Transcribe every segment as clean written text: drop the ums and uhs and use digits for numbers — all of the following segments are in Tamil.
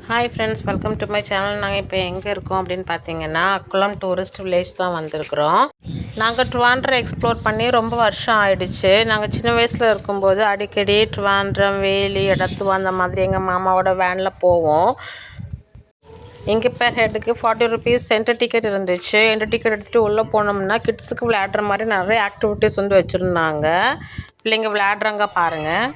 Hi friends, welcome to my channel. நாங்கள் இப்போ எங்கே இருக்கோம் அப்படின்னு பார்த்தீங்கன்னா, அக்குளம் டூரிஸ்ட் வில்லேஜ் தான் வந்திருக்கிறோம். நாங்கள் ட்ரிவாண்ட்ரம் எக்ஸ்ப்ளோர் பண்ணி ரொம்ப வருஷம் ஆயிடுச்சு. நாங்கள் சின்ன வயசில் இருக்கும்போது அடிக்கடி ட்ரிவாண்ட்ரம், வேலி, எடத்துவா அந்த மாதிரி எங்கள் மாமாவோட வேனில் போவோம். இங்கே பேர் ஹெட்டுக்கு 40 ருபீஸ் என்ட்ரி டிக்கெட் இருந்துச்சு. என்ட்ரி டிக்கெட் எடுத்துகிட்டு உள்ளே போனோம்னா கிட்ஸுக்கு விளையாடுற மாதிரி நிறைய ஆக்டிவிட்டீஸ் வந்து வச்சுருந்தாங்க. பிள்ளைங்க விளையாடுறாங்க பாருங்கள்.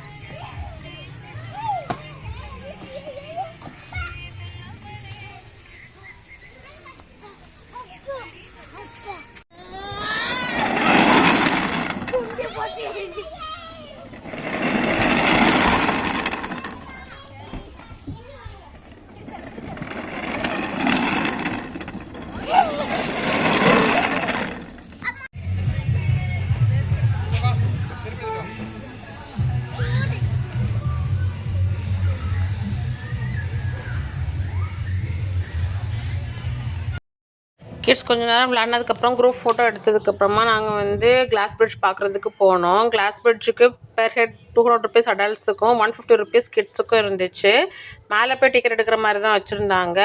கிட்ஸ் கொஞ்சம் நேரம் விளையாடினதுக்கப்புறம் குரூப் ஃபோட்டோ எடுத்ததுக்கப்புறமா நாங்கள் வந்து கிளாஸ் பிரிட்ஜ் பார்க்குறதுக்கு போனோம். கிளாஸ் பிரிட்ஜுக்கு பெர் ஹெட் 200 ருபீஸ் அடல்ட்ஸுக்கும் 150 ருபீஸ் கிட்ஸுக்கும் இருந்துச்சு. மேலே போய் டிக்கெட் எடுக்கிற மாதிரி தான் வச்சுருந்தாங்க.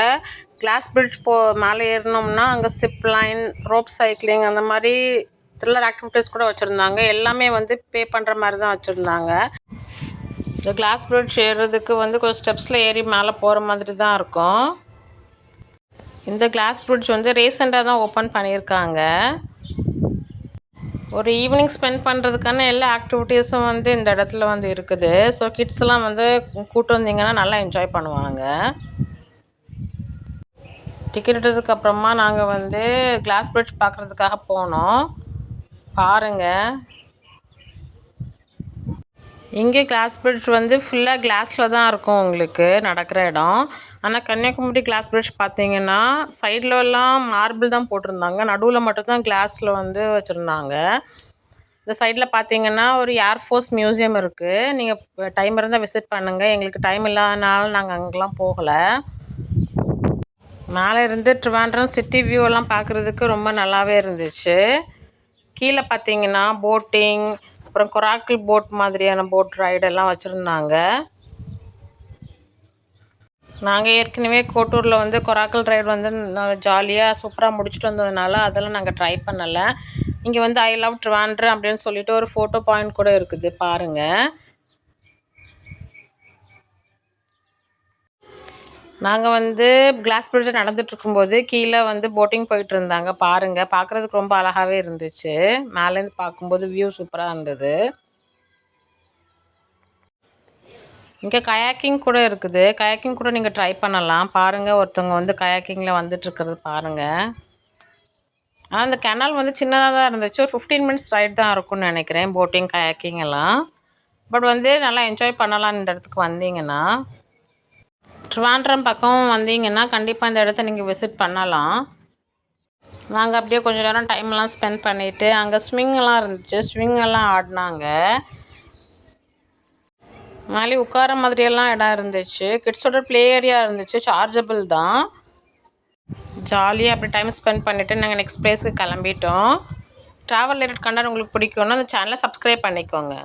கிளாஸ் பிரிட்ஜ் மேலே ஏறினோம்னா அங்கே சிப் லைன், ரோப் சைக்கிளிங் அந்த மாதிரி த்ரில்லர் ஆக்டிவிட்டீஸ் கூட வச்சுருந்தாங்க. எல்லாமே வந்து பே பண்ணுற மாதிரி தான் வச்சுருந்தாங்க. இந்த கிளாஸ் பிரிட்ஜ் ஏறுறதுக்கு வந்து கொஞ்சம் ஸ்டெப்ஸில் ஏறி மேலே போகிற மாதிரி தான் இருக்கும். இந்த கிளாஸ் பிரிட்ஜ் வந்து ரீசெண்டாக தான் ஓப்பன் பண்ணியிருக்காங்க. ஒரு ஈவினிங் ஸ்பெண்ட் பண்ணுறதுக்கான எல்லா ஆக்டிவிட்டீஸும் வந்து இந்த இடத்துல வந்து இருக்குது. ஸோ கிட்ஸ்லாம் வந்து கூப்பிட்டு வந்தீங்கன்னா நல்லா என்ஜாய் பண்ணுவாங்க. டிக்கெட் எடுத்ததுக்கப்புறமா நாங்கள் வந்து கிளாஸ் பிரிட்ஜ் பார்க்குறதுக்காக போனோம். பாருங்கள், இங்கே கிளாஸ் பிரிட்ஜ் வந்து ஃபுல்லாக கிளாஸில் தான் இருக்கும் உங்களுக்கு நடக்கிற இடம். ஆனால் கன்னியாகுமரி கிளாஸ் பிரிட்ஜ் பார்த்தீங்கன்னா சைட்லலாம் மார்பிள் தான் போட்டிருந்தாங்க, நடுவில் மட்டும்தான் கிளாஸில் வந்து வச்சுருந்தாங்க. இந்த சைடில் பார்த்தீங்கன்னா ஒரு ஏர்ஃபோர்ஸ் மியூசியம் இருக்குது. நீங்கள் டைம் இருந்தால் விசிட் பண்ணுங்கள். எங்களுக்கு டைம் இல்லாதனால நாங்கள் அங்கெல்லாம் போகலை. மேலே இருந்து ட்ரிவாண்ட்ரம் சிட்டி வியூவெல்லாம் பார்க்குறதுக்கு ரொம்ப நல்லாவே இருந்துச்சு. கீழே பார்த்தீங்கன்னா போட்டிங், அப்புறம் கொராக்கிள் போட் மாதிரியான போட் ரைடெல்லாம் வச்சுருந்தாங்க. நாங்கள் ஏற்கனவே கோட்டூரில் வந்து கொராக்கிள் ரைடு வந்து ஜாலியாக சூப்பராக முடிச்சுட்டு வந்ததுனால அதெல்லாம் நாங்கள் ட்ரை பண்ணலை. இங்கே வந்து ஐ லவ் ட்ரிவாண்ட்ரம் அப்படின்னு சொல்லிட்டு ஒரு ஃபோட்டோ பாயிண்ட் கூட இருக்குது பாருங்கள். நாங்கள் வந்து கிளாஸ் பிரிட்ஜில் நடந்துகிட்ருக்கும்போது கீழே வந்து போட்டிங் போயிட்டு இருந்தாங்க பாருங்கள். பார்க்குறதுக்கு ரொம்ப அழகாகவே இருந்துச்சு. மேலேருந்து பார்க்கும்போது வியூ சூப்பராக இருந்தது. இங்கே கயாக்கிங் கூட இருக்குது. கயாக்கிங் கூட நீங்கள் ட்ரை பண்ணலாம் பாருங்கள். ஒருத்தவங்க வந்து கயாக்கிங்கில் வந்துட்டுருக்கிறது பாருங்கள். ஆனால் அந்த கெனால் வந்து சின்னதாக தான் இருந்துச்சு. ஒரு 15 மினிட்ஸ் ரைட் தான் இருக்கும்னு நினைக்கிறேன், போட்டிங் கயாக்கிங் எல்லாம். பட் வந்து நல்லா என்ஜாய் பண்ணலாம் இந்த இடத்துக்கு வந்தீங்கன்னா. ட்ரிவாண்ட்ரம் பக்கம் வந்தீங்கன்னா கண்டிப்பாக இந்த இடத்த நீங்கள் விசிட் பண்ணலாம். நாங்கள் அப்படியே கொஞ்சம் நேரம் டைம்லாம் ஸ்பெண்ட் பண்ணிவிட்டு அங்கே ஸ்விங்கெல்லாம் இருந்துச்சு, ஸ்விங்கெல்லாம் ஆடினாங்க. மேலே உட்கார மாதிரியெல்லாம் இடம் இருந்துச்சு. கிட்ஸோட ப்ளே ஏரியா இருந்துச்சு, சார்ஜபிள் தான். ஜாலியாக அப்படி டைம் ஸ்பெண்ட் பண்ணிவிட்டு நாங்கள் நெக்ஸ்ட் பிளேஸுக்கு கிளம்பிட்டோம். ட்ராவல் ரிலேட்டட் கண்டென்ட் உங்களுக்கு பிடிக்கும்னா அந்த சேனலை சப்ஸ்கிரைப் பண்ணிக்கோங்க.